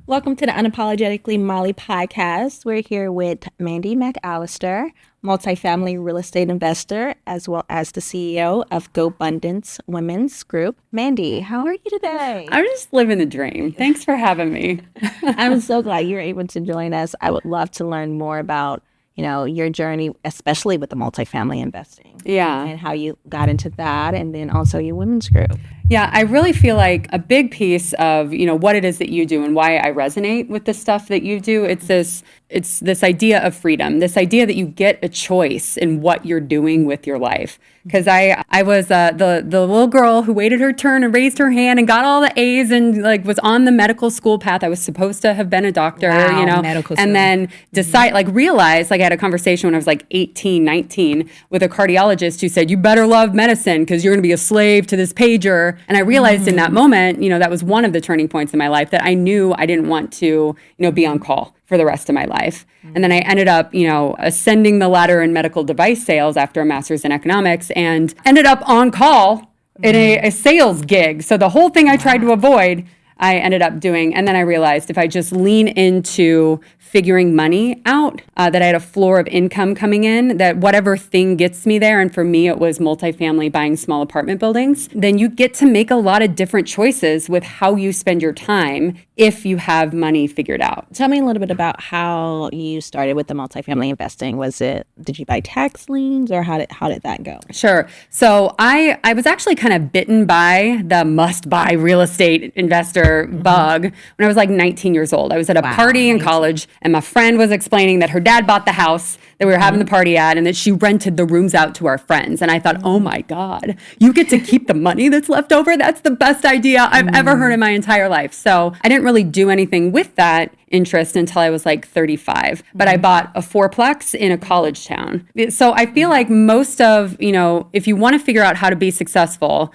Welcome to the Unapologetically Molly podcast. We're here with Mandy McAllister, multifamily real estate investor, as well as the CEO of GoBundance Women's Group. Mandy, how are you today? I'm just living the dream. Thanks for having me. I'm so glad you're able to join us. I would love to learn more about, your journey, especially with the multifamily investing. Yeah. And how you got into that, and then also your women's group. Yeah, I really feel like a big piece of, what it is that you do and why I resonate with the stuff that you do, it's this idea of freedom, this idea that you get a choice in what you're doing with your life. Because I was the little girl who waited her turn and raised her hand and got all the A's and was on the medical school path. I was supposed to have been a doctor, medical school. And then realized, I had a conversation when I was 18, 19 with a cardiologist who said, you better love medicine because you're going to be a slave to this pager. And I realized in that moment, that was one of the turning points in my life that I knew I didn't want to, be on call for the rest of my life. And then I ended up, ascending the ladder in medical device sales after a master's in economics and ended up on call in a sales gig. So the whole thing I tried to avoid, I ended up doing. And then I realized if I just lean into figuring money out, that I had a floor of income coming in, that whatever thing gets me there, and for me it was multifamily, buying small apartment buildings, then you get to make a lot of different choices with how you spend your time if you have money figured out. Tell me a little bit about how you started with the multifamily investing. Did you buy tax liens, or how did that go? Sure. So I was actually kind of bitten by the must-buy real estate investor bug when I was 19 years old. I was at a party in college, and my friend was explaining that her dad bought the house that we were having the party at, and that she rented the rooms out to our friends. And I thought, oh my God, you get to keep the money that's left over? That's the best idea I've ever heard in my entire life. So I didn't really do anything with that interest until I was 35. But I bought a fourplex in a college town. So I feel like most of, if you want to figure out how to be successful,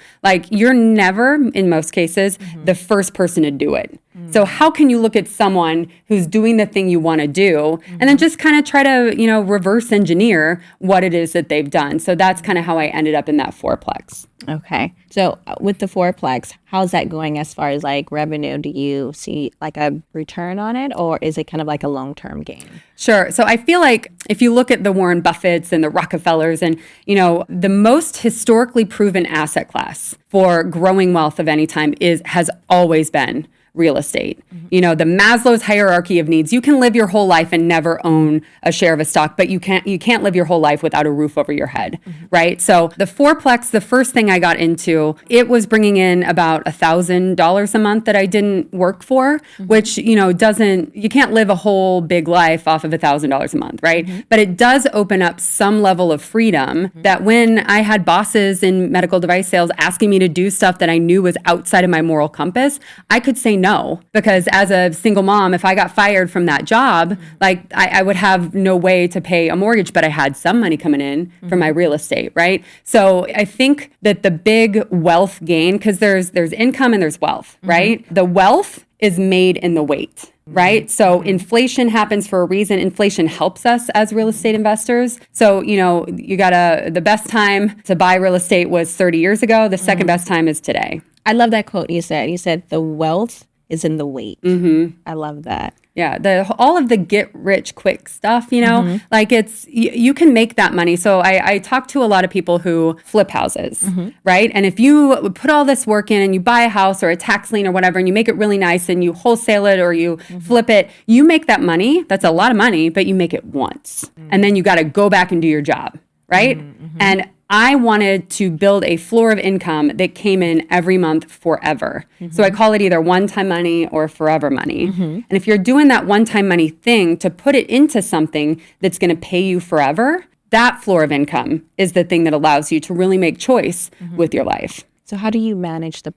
you're never, in most cases, the first person to do it. So how can you look at someone who's doing the thing you want to do and then just kind of try to, reverse engineer what it is that they've done? So that's kind of how I ended up in that fourplex. Okay. So with the fourplex, how's that going as far as revenue? Do you see a return on it, or is it kind of a long-term gain? Sure. So I feel like if you look at the Warren Buffetts and the Rockefellers and, the most historically proven asset class for growing wealth of any time has always been real estate. The Maslow's hierarchy of needs. You can live your whole life and never own a share of a stock, but you can't live your whole life without a roof over your head, right? So the fourplex, the first thing I got into, it was bringing in about $1,000 a month that I didn't work for, which, you can't live a whole big life off of $1,000 a month, right? But it does open up some level of freedom that when I had bosses in medical device sales asking me to do stuff that I knew was outside of my moral compass, I could say no, because as a single mom, if I got fired from that job, I would have no way to pay a mortgage, but I had some money coming in from my real estate, right? So I think that the big wealth gain, because there's income and there's wealth, right? The wealth is made in the wait, right? So inflation happens for a reason. Inflation helps us as real estate investors. So, the best time to buy real estate was 30 years ago. The second best time is today. I love that quote you said. You said the wealth is in the wait. I love that. Yeah, all of the get rich quick stuff, it's you can make that money. So I talk to a lot of people who flip houses, right? And if you put all this work in and you buy a house or a tax lien or whatever, and you make it really nice and you wholesale it or you flip it, you make that money. That's a lot of money, but you make it once. And then you got to go back and do your job, right? And I wanted to build a floor of income that came in every month forever. So I call it either one-time money or forever money. And if you're doing that one-time money thing to put it into something that's going to pay you forever, that floor of income is the thing that allows you to really make choice with your life. So how do you manage the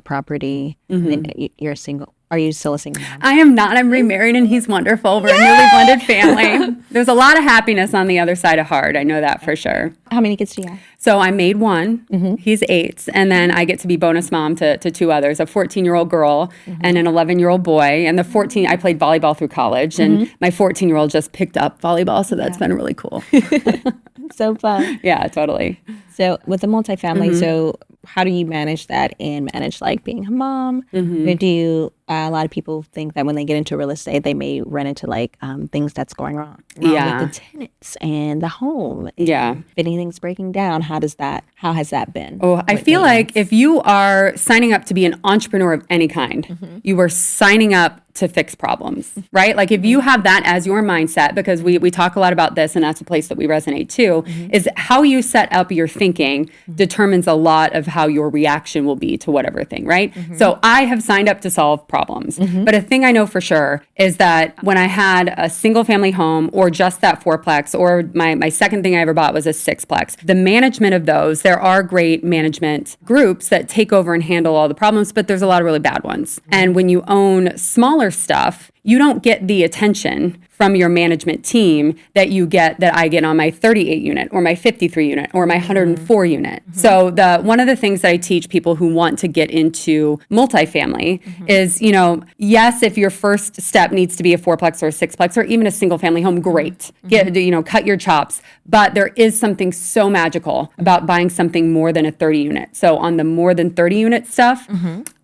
property? You're single. Are you still a single mom? I am not. I'm remarried and he's wonderful. We're a newly blended family. There's a lot of happiness on the other side of hard. I know that for sure. How many kids do you have? So I made one. He's 8. And then I get to be bonus mom to 2 others, a 14-year-old girl and an 11-year-old boy. And I played volleyball through college. And my 14-year-old just picked up volleyball. So that's been really cool. So fun. Yeah, totally. So with the multifamily, so how do you manage that and manage like being a mom? Or do you, a lot of people think that when they get into real estate, they may run into like things that's going wrong with the tenants and the home. Yeah. If anything's breaking down, how has that been? Oh, I feel like if you are signing up to be an entrepreneur of any kind, you are signing up to fix problems, right? Like if you have that as your mindset, because we talk a lot about this, and that's a place that we resonate too, is how you set up your thinking determines a lot of how your reaction will be to whatever thing, right? So I have signed up to solve problems. But a thing I know for sure is that when I had a single family home or just that fourplex, or my second thing I ever bought was a sixplex, the management of those, there are great management groups that take over and handle all the problems, but there's a lot of really bad ones. And when you own smaller stuff, you don't get the attention from your management team that I get on my 38 unit or my 53 unit or my 104 unit. So one of the things that I teach people who want to get into multifamily is, yes, if your first step needs to be a fourplex or a sixplex or even a single family home, great. Cut your chops. But there is something so magical about buying something more than a 30 unit. So on the more than 30 unit stuff,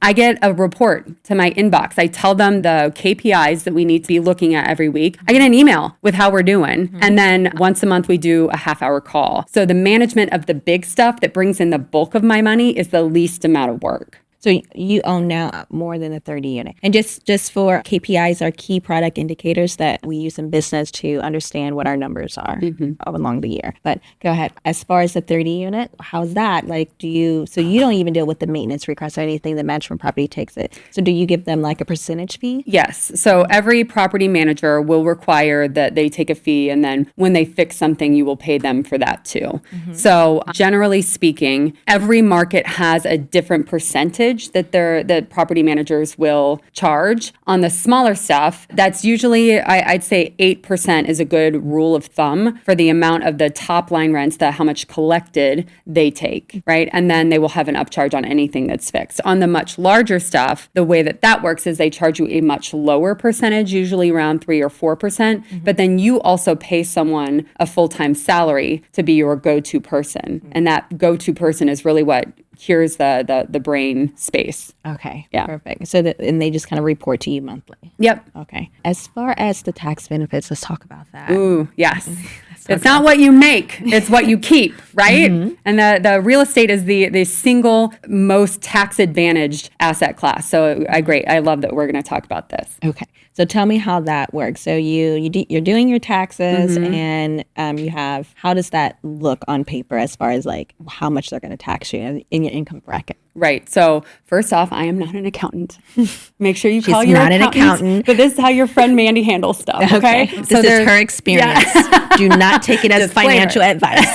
I get a report to my inbox. I tell them the KPIs that we need to be looking at every week. I get an email with how we're doing. And then once a month, we do a half-hour call. So the management of the big stuff that brings in the bulk of my money is the least amount of work. So you own now more than a 30 unit. And just for KPIs are key product indicators that we use in business to understand what our numbers are along the year. But go ahead. As far as the 30 unit, how's that? Like, so you don't even deal with the maintenance requests or anything, the management property takes it. So do you give them like a percentage fee? Yes. So every property manager will require that they take a fee, and then when they fix something, you will pay them for that too. So generally speaking, every market has a different percentage that property managers will charge. On the smaller stuff, that's usually, I'd say 8% is a good rule of thumb for the amount of the top line rents, how much collected they take, right? And then they will have an upcharge on anything that's fixed. On the much larger stuff, the way that works is they charge you a much lower percentage, usually around 3 or 4%, but then you also pay someone a full-time salary to be your go-to person. And that go-to person is really what cures the brain space. Okay. Yeah. Perfect. So and they just kind of report to you monthly. Yep. Okay. As far as the tax benefits, let's talk about that. Ooh, yes. It's not what you make, it's what you keep, right? And the real estate is the single most tax advantaged asset class. So I love that we're going to talk about this. Okay. So tell me how that works. So you're doing your taxes and how does that look on paper as far as like how much they're going to tax you in your income bracket? Right. So first off, I am not an accountant. Make sure you She's call your not an accountant. But this is how your friend Mandy handles stuff. Okay. This is her experience. Do not take it as financial advice.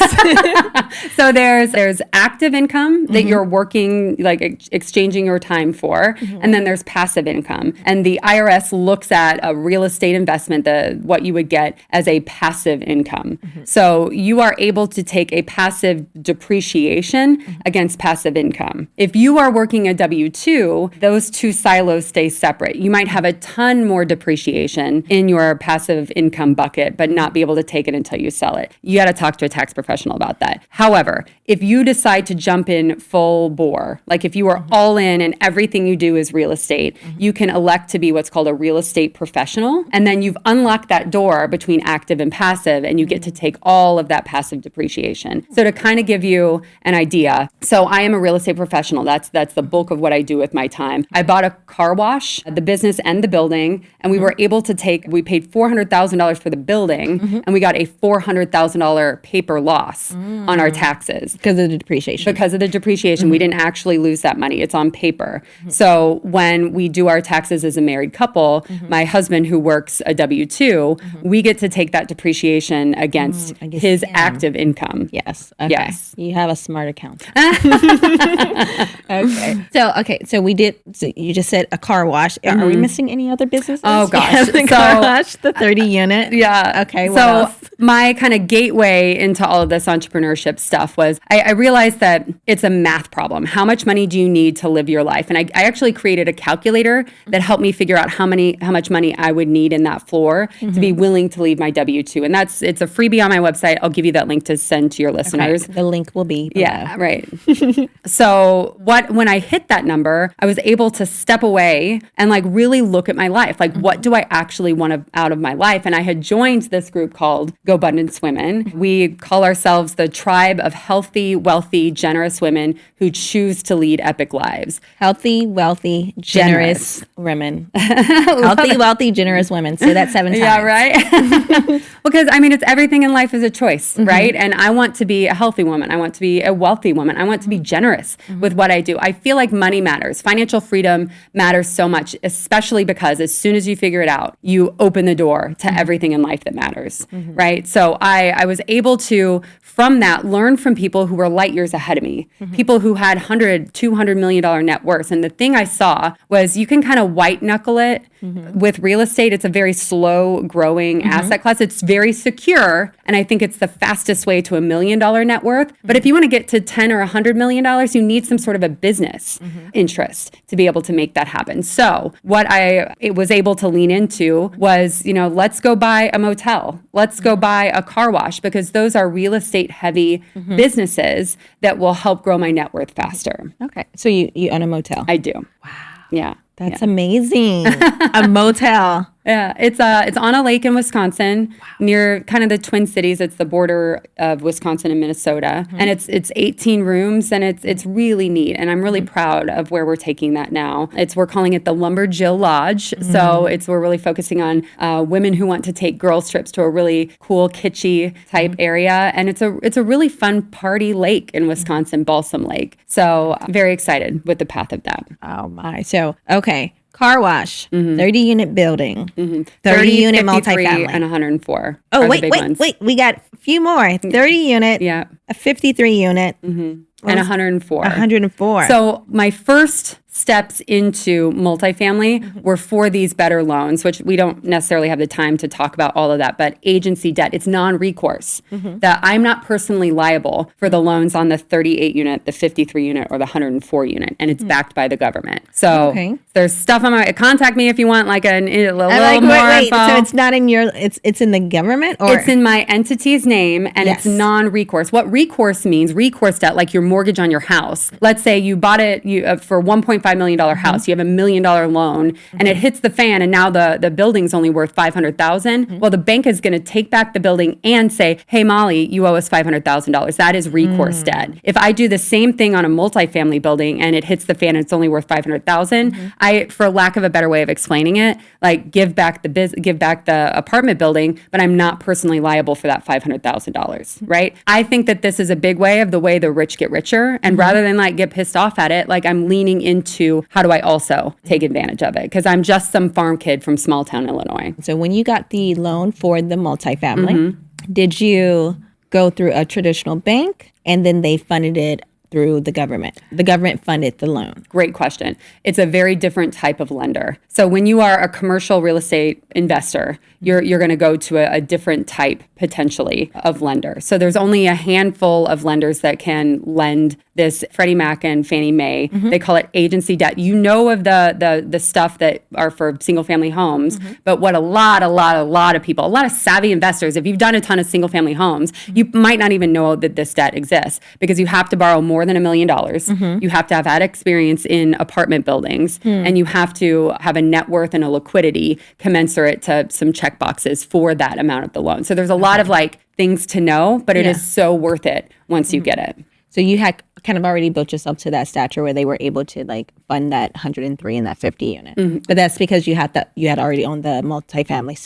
So there's active income that you're working, like exchanging your time for. And then there's passive income. And the IRS looks at a real estate investment, what you would get as a passive income. So you are able to take a passive depreciation against passive income. If you are working a W-2, those two silos stay separate. You might have a ton more depreciation in your passive income bucket, but not be able to take it until you sell it. You got to talk to a tax professional about that. However, if you decide to jump in full bore, like if you are all in and everything you do is real estate, you can elect to be what's called a real estate professional. And then you've unlocked that door between active and passive, and you get to take all of that passive depreciation. So to kind of give you an idea, so I am a real estate professional. That's the bulk of what I do with my time. I bought a car wash, the business and the building, and we were able to we paid $400,000 for the building, and we got a $400,000 paper loss on our taxes. Because of the depreciation. Because of the depreciation. We didn't actually lose that money. It's on paper. So when we do our taxes as a married couple, my husband who works a W-2, we get to take that depreciation against his active income. Yes. Okay. Yes. You have a smart account. Okay. So we did. So you just said a car wash. Are we missing any other businesses? Oh gosh, the car wash, the 30 unit. Yeah. Okay. What So else? my kind of gateway into all of this entrepreneurship stuff was I realized that it's a math problem. How much money do you need to live your life? And I actually created a calculator that helped me figure out how much money I would need in that floor to be willing to leave my W-2. And it's a freebie on my website. I'll give you that link to send to your listeners. Okay. The link will be below. Yeah, right. So when I hit that number, I was able to step away and like really look at my life. Like, what do I actually want out of my life? And I had joined this group called Go Abundance Women. We call ourselves the tribe of healthy, wealthy, generous women who choose to lead epic lives. Healthy, wealthy, generous women. Healthy, wealthy, generous women. Say that 7 times. Yeah, right? Because I mean, it's everything in life is a choice, right? And I want to be a healthy woman. I want to be a wealthy woman. I want to be generous with what I do. I feel like money matters. Financial freedom matters so much, especially because as soon as you figure it out, you open the door to everything in life that matters, right? So I was able to, from that, learn from people who were light years ahead of me, people who had $100, $200 million net worth. And the thing I saw was you can kind of white knuckle it with real estate. It's a very slow growing asset class. It's very secure. And I think it's the fastest way to $1 million net worth. But if you want to get to 10 or $100 million, you need some sort of a business interest to be able to make that happen. So what I was able to lean into was, let's go buy a motel. Let's go buy a car wash, because those are real estate heavy businesses that will help grow my net worth faster. Okay. So you own a motel. I do. Wow. Yeah. That's amazing. A motel. Yeah, it's on a lake in Wisconsin, near kind of the Twin Cities. It's the border of Wisconsin and Minnesota, and it's 18 rooms, and it's really neat. And I'm really proud of where we're taking that now. We're calling it the Lumberjill Lodge. So we're really focusing on women who want to take girls trips to a really cool, kitschy type area, and it's a really fun party lake in Wisconsin, Balsam Lake. So I'm very excited with the path of that. Oh my! So okay. Car wash, 30 unit building, 30 unit 53, multifamily. and 104. Oh, are the wait. big ones. We got a few more. 30 unit, Yeah. a 53 unit, And 104. 104. So my first steps into multifamily were for these better loans, which we don't necessarily have the time to talk about all of that, but agency debt, it's non-recourse, that I'm not personally liable for the loans on the 38 unit, the 53 unit, or the 104 unit, and it's backed by the government. So there's stuff on my, contact me if you want like a little more info. So it's not in your, it's in the government? Or? It's in my entity's name, and it's non-recourse. What recourse means, recourse debt, like your mortgage on your house. Let's say you bought it for $1.5 million house, you have $1 million loan, and it hits the fan, and now the building's only worth $500,000. Well, the bank is going to take back the building and say, hey, Molly, you owe us $500,000. That is recourse debt. If I do the same thing on a multifamily building and it hits the fan and it's only worth $500,000, I, for lack of a better way of explaining it, like give back the apartment building, but I'm not personally liable for that $500,000, right? I think that this is a big way of the way the rich get richer, and rather than like get pissed off at it, like I'm leaning into how do I also take advantage of it, because I'm just some farm kid from small town Illinois. So when you got the loan for the multifamily, did you go through a traditional bank and then they funded it through the government? The government funded the loan. Great question. It's a very different type of lender. So when you are a commercial real estate investor, you're going to go to a different type potentially of lender. So there's only a handful of lenders that can lend this. Freddie Mac and Fannie Mae, they call it agency debt. You know of the stuff that are for single family homes, but what a lot of people, a lot of savvy investors, if you've done a ton of single family homes, you might not even know that this debt exists, because you have to borrow more than $1 million. You have to have had experience in apartment buildings, and you have to have a net worth and a liquidity commensurate to some check boxes for that amount of the loan. So there's a lot of like things to know, but it is so worth it once you get it. So you had kind of already built yourself to that stature where they were able to like fund that 103 and that 50 unit. But that's because you had already owned the multifamily,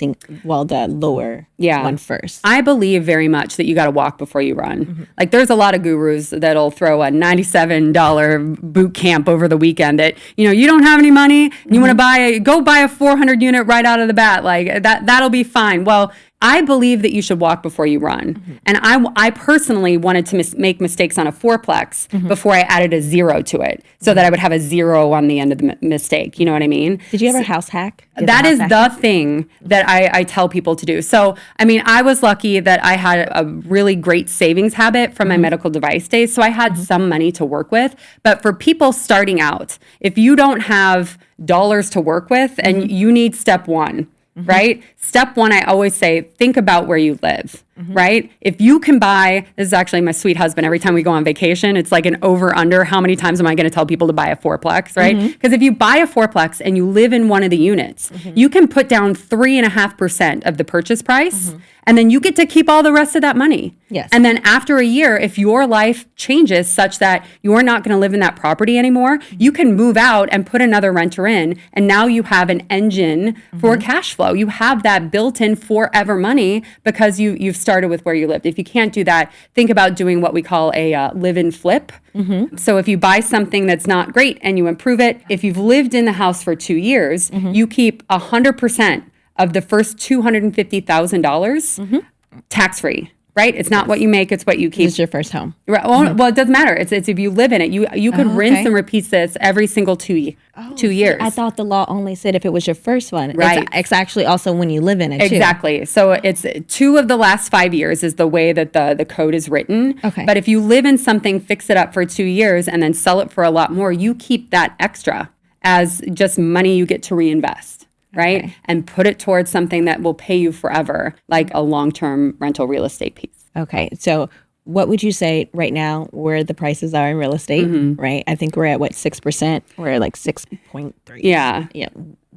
the lower one first. I believe very much that you got to walk before you run. Like there's a lot of gurus that'll throw a $97 boot camp over the weekend that, you don't have any money, and you want to go buy a 400 unit right out of the bat. Like that'll be fine. Well, I believe that you should walk before you run. And I personally wanted to make mistakes on a fourplex before I added a 0 to it, so that I would have a 0 on the end of the mistake. You know what I mean? Did you ever house hack? That is the thing that I tell people to do. So, I mean, I was lucky that I had a really great savings habit from my medical device days. So I had some money to work with. But for people starting out, if you don't have dollars to work with and you need step one, right? Step one, I always say, think about where you live, right? If you can buy, this is actually my sweet husband, every time we go on vacation, it's like an over under, how many times am I going to tell people to buy a fourplex, right? Because if you buy a fourplex and you live in one of the units, you can put down 3.5% of the purchase price. And then you get to keep all the rest of that money. Yes. And then after a year, if your life changes such that you're not going to live in that property anymore, you can move out and put another renter in. And now you have an engine for cash flow. You have that built-in forever money because you've started with where you lived. If you can't do that, think about doing what we call a live and flip. So if you buy something that's not great and you improve it, if you've lived in the house for 2 years, you keep 100% of the first $250,000 tax-free, right? It's not what you make, it's what you keep. It's your first home. Right. Well, it doesn't matter. It's if you live in it. You could rinse and repeat this every single 2 years. I thought the law only said if it was your first one. Right. It's actually also when you live in it, too. Exactly. So it's 2 of the last 5 years is the way that the code is written. Okay. But if you live in something, fix it up for 2 years, and then sell it for a lot more, you keep that extra as just money you get to reinvest. Right? Okay. And put it towards something that will pay you forever, like a long-term rental real estate piece. Okay. So what would you say right now where the prices are in real estate, right? I think we're at, what, 6%? We're at like 6.3. Yeah. Yeah.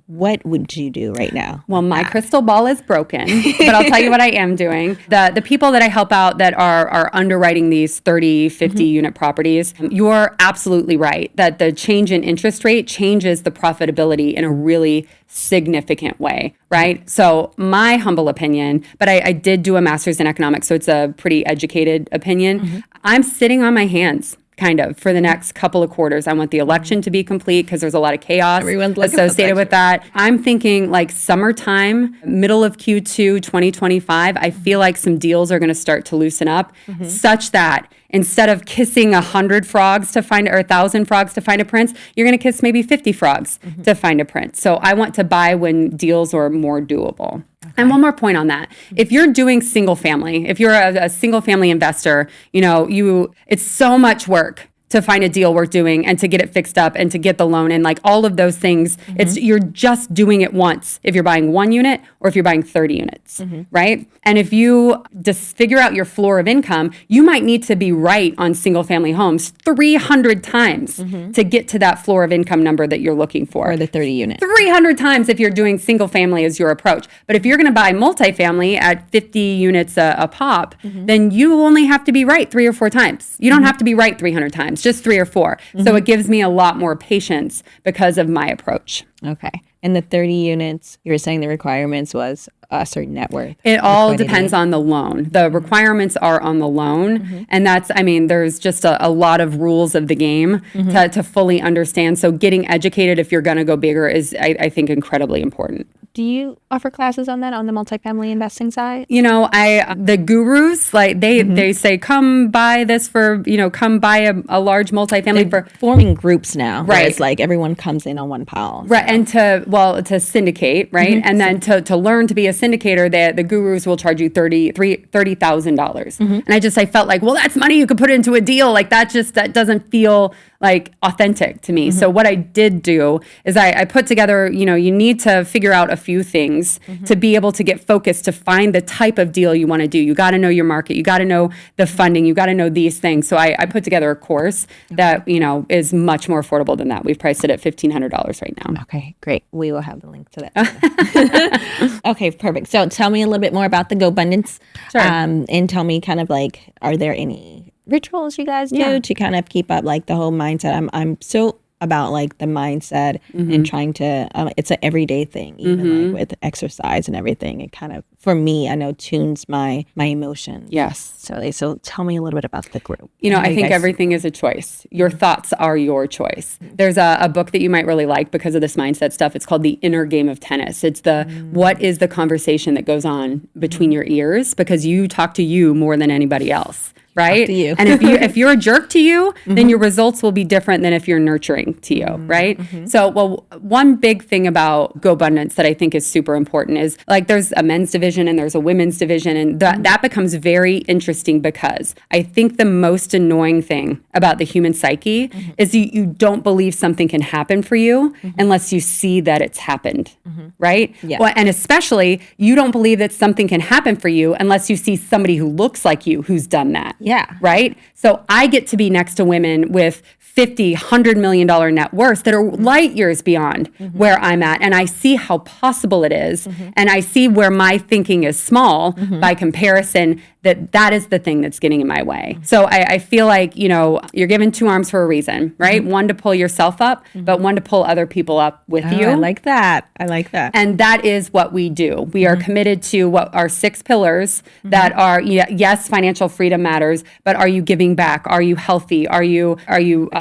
What would you do right now? Well, my crystal ball is broken, but I'll tell you what I am doing. The people that I help out that are underwriting these 30, 50 unit properties, you're absolutely right that the change in interest rate changes the profitability in a really significant way, right? So my humble opinion, but I did do a master's in economics, so it's a pretty educated opinion. I'm sitting on my hands, kind of, for the next couple of quarters. I want the election to be complete because there's a lot of chaos associated with that. I'm thinking like summertime, middle of Q2 2025, I feel like some deals are going to start to loosen up such that instead of kissing 100 frogs to find, or 1,000 frogs to find a prince, you're going to kiss maybe 50 frogs to find a prince. So I want to buy when deals are more doable. And one more point on that. If you're doing single family, if you're a single family investor, it's so much work to find a deal worth doing and to get it fixed up and to get the loan and like all of those things. You're just doing it once if you're buying 1 unit or if you're buying 30 units, right? And if you just figure out your floor of income, you might need to be right on single family homes 300 times to get to that floor of income number that you're looking for. Or the 30 unit. 300 times if you're doing single family as your approach. But if you're going to buy multifamily at 50 units a pop, then you only have to be right 3 or 4 times. You don't have to be right 300 times, just 3 or 4. So it gives me a lot more patience because of my approach. Okay. And the 30 units, you were saying the requirements was a certain net worth. It all depends on the loan. The requirements are on the loan. And there's just a lot of rules of the game to fully understand. So getting educated if you're going to go bigger is, I think, incredibly important. Do you offer classes on that, on the multifamily investing side? The gurus, like they say, come buy this for, come buy a large multifamily for forming groups now. Right. Where it's like everyone comes in on one pile. So. Right. And to syndicate, right? And then to learn to be a syndicator, the gurus will charge you $30,000. And I felt like, well, that's money you could put into a deal. Like that doesn't feel like authentic to me. So what I did do is I put together, you need to figure out a few things to be able to get focused, to find the type of deal you want to do. You got to know your market. You got to know the funding. You got to know these things. So I put together a course that, is much more affordable than that. We've priced it at $1,500 right now. Okay, great. We will have the link to that. Okay, perfect. So tell me a little bit more about the Go Abundance. Sure. And tell me kind of like, are there any rituals you guys do to kind of keep up like the whole mindset? I'm so about like the mindset and trying to, it's an everyday thing, even like with exercise and everything. It kind of, for me, I know tunes my emotions. Yes. So tell me a little bit about the group. You know, How I you think guys- everything is a choice. Your thoughts are your choice. There's a book that you might really like because of this mindset stuff. It's called The Inner Game of Tennis. It's what is the conversation that goes on between your ears, because you talk to you more than anybody else. Right? to you. And if you're a jerk to you, then your results will be different than if you're nurturing to you, right? So, well, one big thing about GoBundance that I think is super important is like there's a men's division and there's a women's division, and that becomes very interesting because I think the most annoying thing about the human psyche is you don't believe something can happen for you unless you see that it's happened, right? Yeah. Well, and especially you don't believe that something can happen for you unless you see somebody who looks like you who's done that. Yeah. Right? So I get to be next to women with $50-100 million net worths that are light years beyond where I'm at. And I see how possible it is. And I see where my thinking is small by comparison, that is the thing that's getting in my way. So I feel like, you know, you're given two arms for a reason, right? One to pull yourself up, but one to pull other people up with you. I like that. I like that. And that is what we do. We are committed to what our 6 pillars that are, yes, financial freedom matters, but are you giving back? Are you healthy? Are you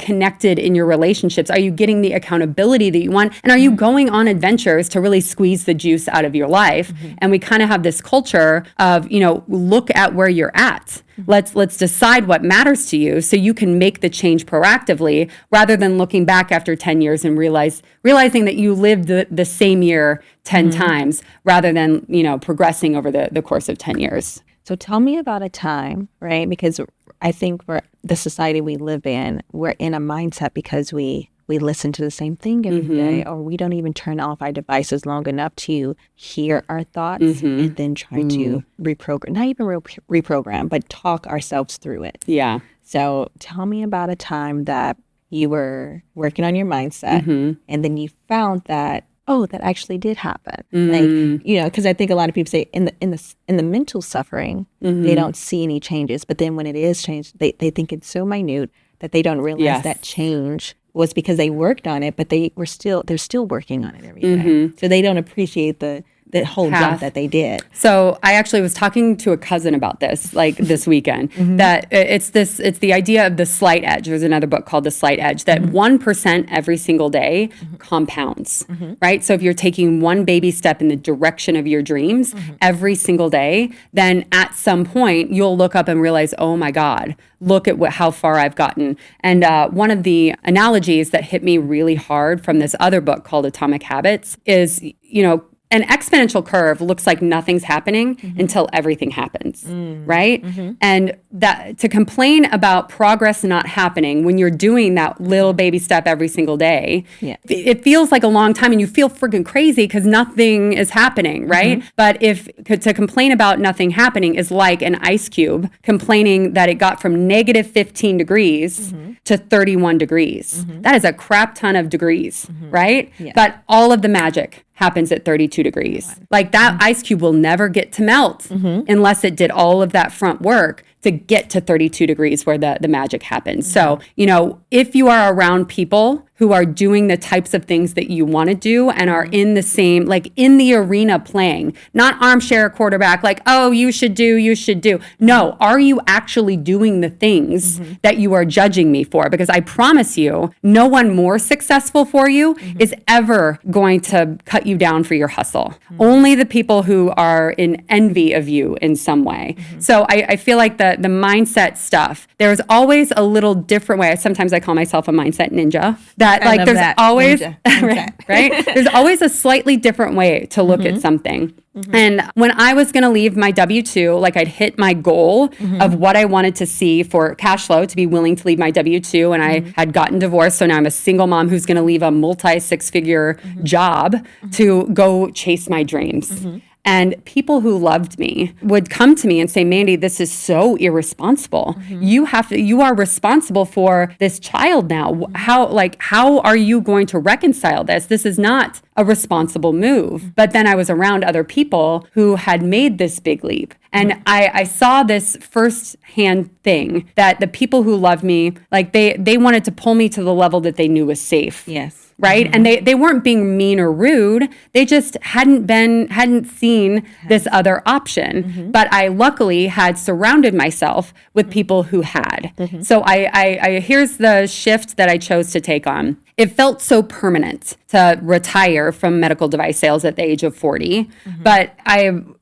connected in your relationships? Are you getting the accountability that you want? And are you going on adventures to really squeeze the juice out of your life? And we kind of have this culture of, you know, look at where you're at. Let's decide what matters to you so you can make the change proactively rather than looking back after 10 years and realizing that you lived the same year 10 times rather than, you know, progressing over the course of 10 years. So tell me about a time, right? Because I think for the society we live in, we're in a mindset because we listen to the same thing every day, or we don't even turn off our devices long enough to hear our thoughts and then try to reprogram, not even reprogram, but talk ourselves through it. Yeah. So tell me about a time that you were working on your mindset and then you found that, oh, that actually did happen. Like, you know, because I think a lot of people say in the mental suffering, they don't see any changes. But then when it is changed, they think it's so minute that they don't realize that change was because they worked on it, but they're still working on it every day. So they don't appreciate the whole jump that they did. So I actually was talking to a cousin about this, like this weekend, that it's the idea of the slight edge. There's another book called The Slight Edge, that 1% every single day compounds, right? So if you're taking one baby step in the direction of your dreams every single day, then at some point you'll look up and realize, oh my God, look at how far I've gotten. And one of the analogies that hit me really hard from this other book called Atomic Habits is, you know, an exponential curve looks like nothing's happening until everything happens, right? And that to complain about progress not happening when you're doing that little baby step every single day, it feels like a long time and you feel freaking crazy because nothing is happening, right? But to complain about nothing happening is like an ice cube complaining that it got from negative 15 degrees to 31 degrees. That is a crap ton of degrees, right? But all of the magic happens at 32 degrees. Like that ice cube will never get to melt unless it did all of that front work to get to 32 degrees where the magic happens. So, you know, if you are around people who are doing the types of things that you want to do and are in the same, like in the arena playing, not armchair quarterback, like, oh, you should do. No, are you actually doing the things that you are judging me for? Because I promise you, no one more successful for you is ever going to cut you down for your hustle. Only the people who are in envy of you in some way. So I feel like the mindset stuff, there's always a little different way. Sometimes I call myself a mindset ninja. That like there's always right? There's always a slightly different way to look at something. And when I was going to leave my W-2, like I'd hit my goal of what I wanted to see for cash flow to be willing to leave my W-2, and I had gotten divorced. So now I'm a single mom who's going to leave a multi-6-figure job to go chase my dreams. And people who loved me would come to me and say, Mandy, this is so irresponsible. You are responsible for this child now. How are you going to reconcile this? This is not a responsible move. But then I was around other people who had made this big leap. And I saw this firsthand thing that the people who loved me, like they wanted to pull me to the level that they knew was safe. Yes. Right. And they weren't being mean or rude. They just hadn't seen this other option. But I luckily had surrounded myself with people who had. So I here's the shift that I chose to take on. It felt so permanent to retire from medical device sales at the age of 40. But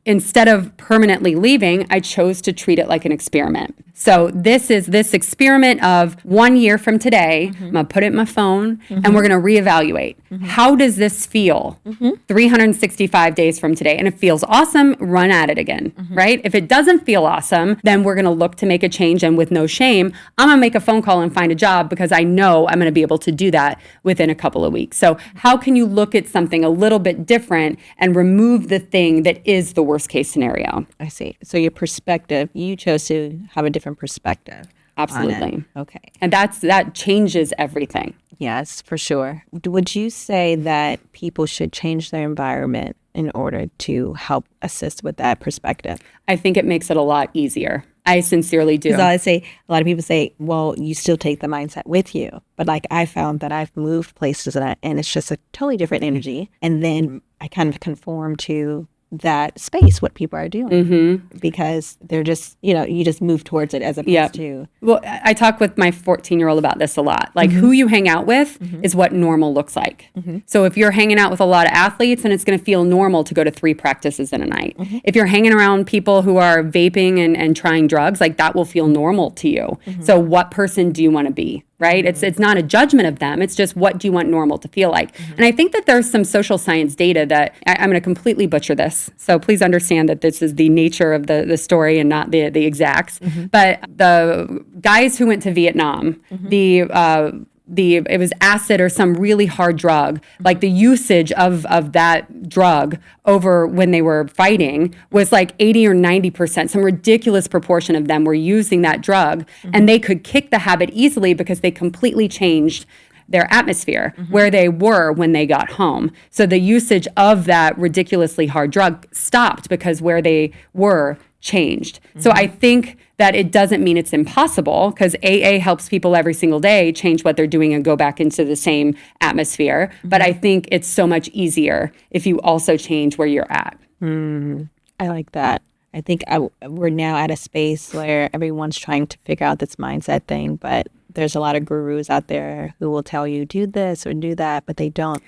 instead of permanently leaving, I chose to treat it like an experiment. So this is this experiment of 1 year from today. I'm going to put it in my phone and we're going to reevaluate. How does this feel 365 days from today? And if it feels awesome, run at it again, right? If it doesn't feel awesome, then we're going to look to make a change. And with no shame, I'm going to make a phone call and find a job because I know I'm going to be able to do that within a couple of weeks. So how can you look at something a little bit different and remove the thing that is the worst case scenario? I see. So your perspective, you chose to have a different perspective. Absolutely. Okay. And that changes everything. Yes, for sure. Would you say that people should change their environment in order to help assist with that perspective? I think it makes it a lot easier. I sincerely do. Because a lot of people say, well, you still take the mindset with you. But like I found that I've moved places and it's just a totally different energy. And then I kind of conform to that space, what people are doing, because they're just, you just move towards it as opposed to. Well, I talk with my 14-year-old about this a lot. Like who you hang out with is what normal looks like. So if you're hanging out with a lot of athletes, then it's going to feel normal to go to 3 practices in a night. If you're hanging around people who are vaping and trying drugs, like that will feel normal to you. So what person do you want to be? Right? It's not a judgment of them. It's just what do you want normal to feel like? And I think that there's some social science data that I'm going to completely butcher this. So please understand that this is the nature of the story and not the exacts. But the guys who went to Vietnam, it was acid or some really hard drug, like the usage of that drug over when they were fighting was like 80 or 90%. Some ridiculous proportion of them were using that drug and they could kick the habit easily because they completely changed their atmosphere where they were when they got home. So the usage of that ridiculously hard drug stopped because where they were changed. So I think that it doesn't mean it's impossible because AA helps people every single day change what they're doing and go back into the same atmosphere. But I think it's so much easier if you also change where you're at. I like that. I think we're now at a space where everyone's trying to figure out this mindset thing, but there's a lot of gurus out there who will tell you do this or do that, but they don't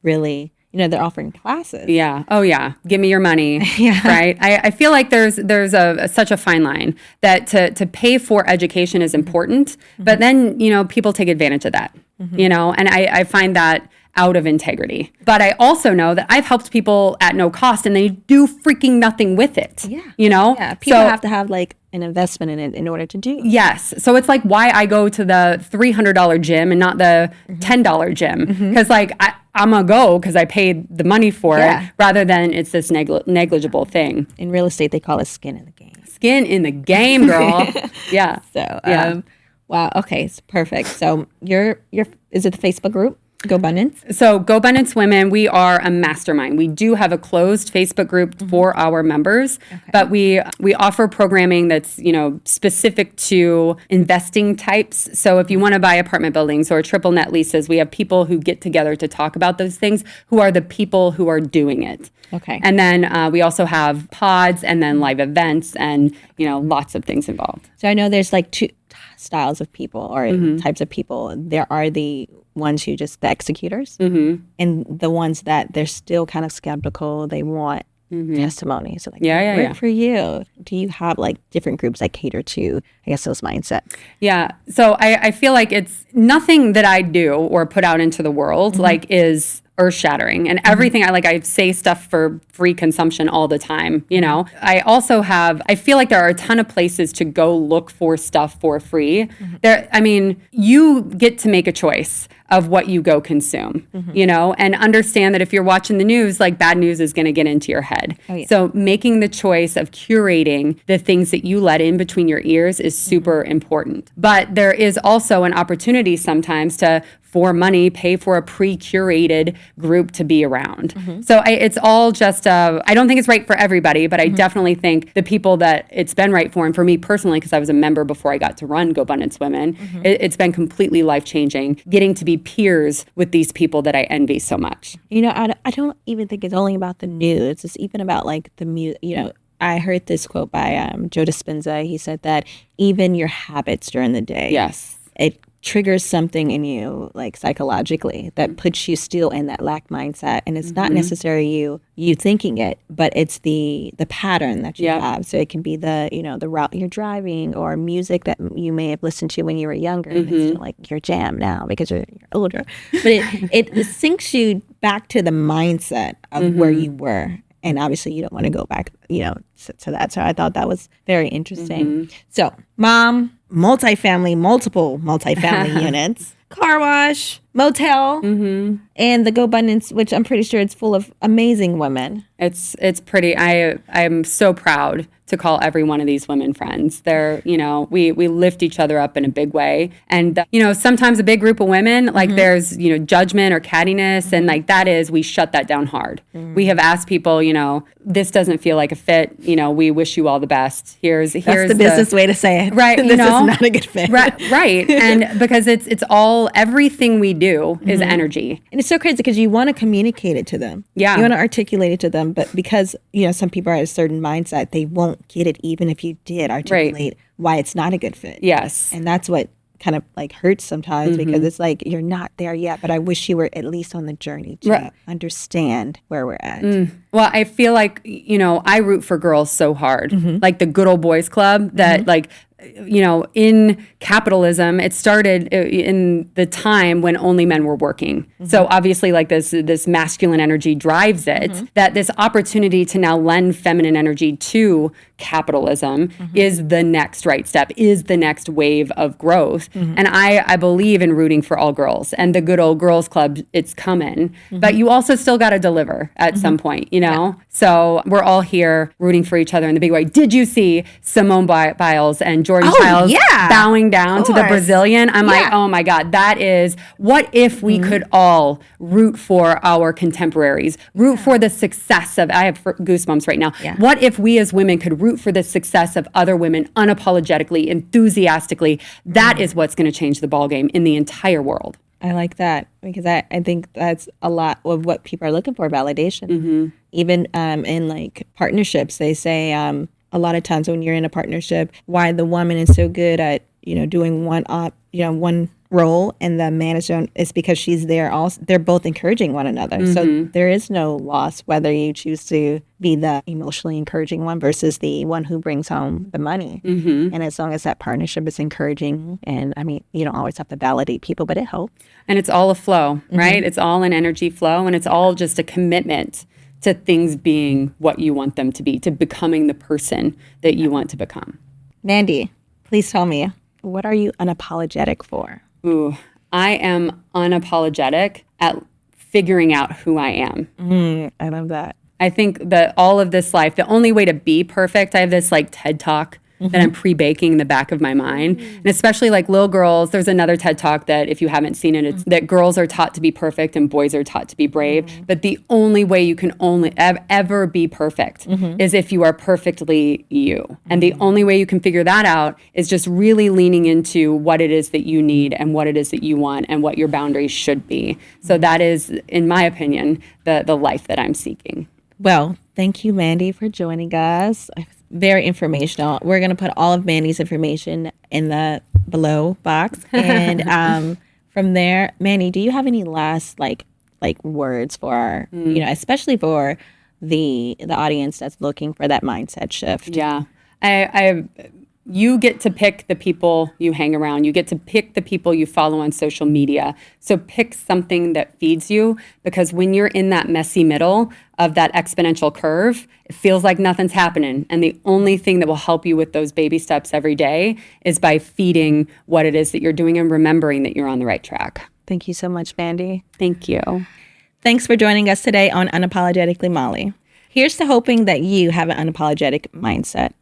really. They're offering classes. Yeah. Oh, yeah. Give me your money. Right. I feel like there's such a fine line that to pay for education is important, but then, people take advantage of that, and I find that out of integrity. But I also know that I've helped people at no cost and they do freaking nothing with it. Yeah. Yeah. People have to have like an investment in it in order to do. Yes. So it's like why I go to the $300 gym and not the $10 gym. Because like I'm going to go because I paid the money for it rather than it's this negligible thing. In real estate, they call it skin in the game. Skin in the game, girl. Yeah. So, wow. Okay. It's perfect. So is it the Facebook group? Go Abundance? So Go Abundance Women, we are a mastermind. We do have a closed Facebook group for our members, but we offer programming that's, specific to investing types. So if you want to buy apartment buildings or triple net leases, we have people who get together to talk about those things who are the people who are doing it. Okay. And then we also have pods and then live events and, lots of things involved. So I know there's like 2 styles of people or types of people. There are the ones who just the executors and the ones that they're still kind of skeptical. They want testimony. So like, for you. Do you have like different groups that cater to, I guess, those mindsets? Yeah. So I feel like it's nothing that I do or put out into the world like is earth-shattering and everything. I say stuff for free consumption all the time, I also I feel like there are a ton of places to go look for stuff for free. You get to make a choice of what you go consume, and understand that if you're watching the news, like bad news is going to get into your head. Oh, yeah. So making the choice of curating the things that you let in between your ears is super important. But there is also an opportunity sometimes to, for money, pay for a pre-curated group to be around. So it's all just, I don't think it's right for everybody, but I definitely think the people that it's been right for, and for me personally, because I was a member before I got to run Go Abundance Women, it's been completely life-changing, getting to be peers with these people that I envy so much. I don't even think it's only about the news. It's even about like the music, I heard this quote by Joe Dispenza. He said that even your habits during the day, it triggers something in you, like psychologically, that puts you still in that lack mindset. And it's not necessarily you thinking it, but it's the pattern that you have. So it can be the route you're driving, or music that you may have listened to when you were younger. And it's still like your jam now because you're older. But it sinks you back to the mindset of where you were. And obviously you don't want to go back, to that. So I thought that was very interesting. So mom, multiple multifamily units, car wash, motel, and the Go Abundance, which I'm pretty sure it's full of amazing women. It's pretty, I'm so proud to call every one of these women friends. They're, we lift each other up in a big way. And, sometimes a big group of women, like there's, judgment or cattiness. And like we shut that down hard. We have asked people, this doesn't feel like a fit. We wish you all the best. Here's the business way to say it. Right. This is not a good fit. Right. And because it's all, everything we do is energy. And it's so crazy because you want to communicate it to them. Yeah. You want to articulate it to them. But because, some people are at a certain mindset, they won't get it even if you did articulate why it's not a good fit. Yes. And that's what kind of like hurts sometimes because it's like you're not there yet, but I wish you were at least on the journey to understand where we're at. Well, I feel like, I root for girls so hard. Like the good old boys club that in capitalism, it started in the time when only men were working. So obviously like this masculine energy drives it, that this opportunity to now lend feminine energy to capitalism is the next right step, is the next wave of growth. And I believe in rooting for all girls, and the good old girls club, it's coming. But you also still got to deliver at some point, So we're all here rooting for each other in the big way. Did you see Simone Biles and Jordan Childs bowing down to the Brazilian? I'm like, oh my God, that is, what if we could all root for our contemporaries, root for the success of, I have goosebumps right now. What if we as women could root for the success of other women unapologetically, enthusiastically? That is what's going to change the ballgame in the entire world. I like that because I think that's a lot of what people are looking for, validation. Even in like partnerships, they say a lot of times when you're in a partnership, why the woman is so good at, doing one role and the man is because she's there also. They're both encouraging one another. So there is no loss whether you choose to be the emotionally encouraging one versus the one who brings home the money. And as long as that partnership is encouraging, and I mean, you don't always have to validate people, but it helps. And it's all a flow, right? It's all an energy flow, and it's all just a commitment to things being what you want them to be, to becoming the person that you want to become. Mandy, please tell me, what are you unapologetic for? Ooh, I am unapologetic at figuring out who I am. I love that. I think that all of this life, the only way to be perfect, I have this like TED Talk that I'm pre-baking in the back of my mind. And especially like little girls, there's another TED Talk that if you haven't seen it, it's that girls are taught to be perfect and boys are taught to be brave. But the only way you can ever be perfect is if you are perfectly you. And the only way you can figure that out is just really leaning into what it is that you need and what it is that you want and what your boundaries should be. So that is, in my opinion, the life that I'm seeking. Well, thank you, Mandy, for joining us. Very informational. We're going to put all of Mandy's information in the below box. And from there, Mandy, do you have any last like words for our, especially for the audience that's looking for that mindset shift? Yeah. You get to pick the people you hang around. You get to pick the people you follow on social media. So pick something that feeds you, because when you're in that messy middle of that exponential curve, it feels like nothing's happening. And the only thing that will help you with those baby steps every day is by feeding what it is that you're doing and remembering that you're on the right track. Thank you so much, Mandy. Thank you. Thanks for joining us today on Unapologetically Molly. Here's to hoping that you have an unapologetic mindset.